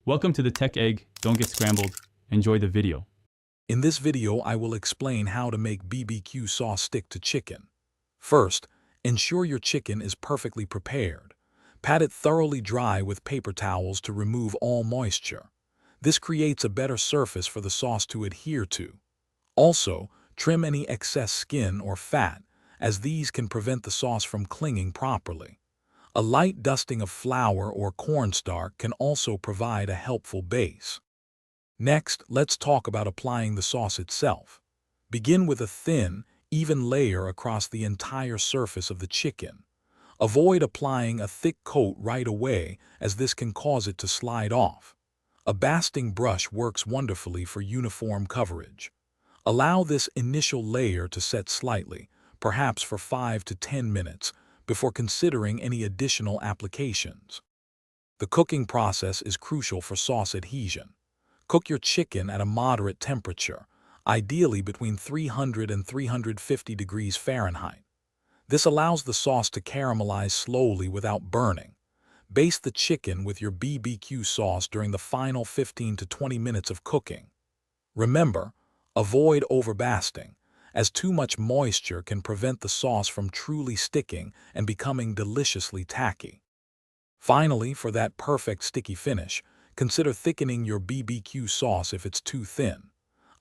Welcome to the Tech Egg. Don't get scrambled. Enjoy the video. In this video, I will explain how to make BBQ sauce stick to chicken. First, ensure your chicken is perfectly prepared. Pat it thoroughly dry with paper towels to remove all moisture. This creates a better surface for the sauce to adhere to. Also, trim any excess skin or fat, as these can prevent the sauce from clinging properly. A light dusting of flour or cornstarch can also provide a helpful base. Next, let's talk about applying the sauce itself. Begin with a thin, even layer across the entire surface of the chicken. Avoid applying a thick coat right away, as this can cause it to slide off. A basting brush works wonderfully for uniform coverage. Allow this initial layer to set slightly, perhaps for 5 to 10 minutes, before considering any additional applications. The cooking process is crucial for sauce adhesion. Cook your chicken at a moderate temperature, ideally between 300 and 350 degrees Fahrenheit. This allows the sauce to caramelize slowly without burning. Baste the chicken with your BBQ sauce during the final 15 to 20 minutes of cooking. Remember, avoid overbasting, as too much moisture can prevent the sauce from truly sticking and becoming deliciously tacky. Finally, for that perfect sticky finish, consider thickening your BBQ sauce if it's too thin.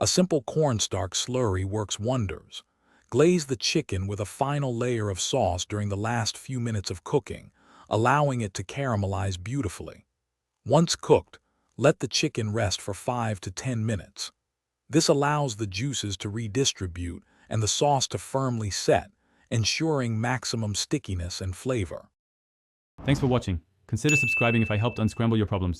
A simple cornstarch slurry works wonders. Glaze the chicken with a final layer of sauce during the last few minutes of cooking, allowing it to caramelize beautifully. Once cooked, let the chicken rest for 5 to 10 minutes. This allows the juices to redistribute and the sauce to firmly set, ensuring maximum stickiness and flavor. Thanks for watching. Consider subscribing if I helped unscramble your problems.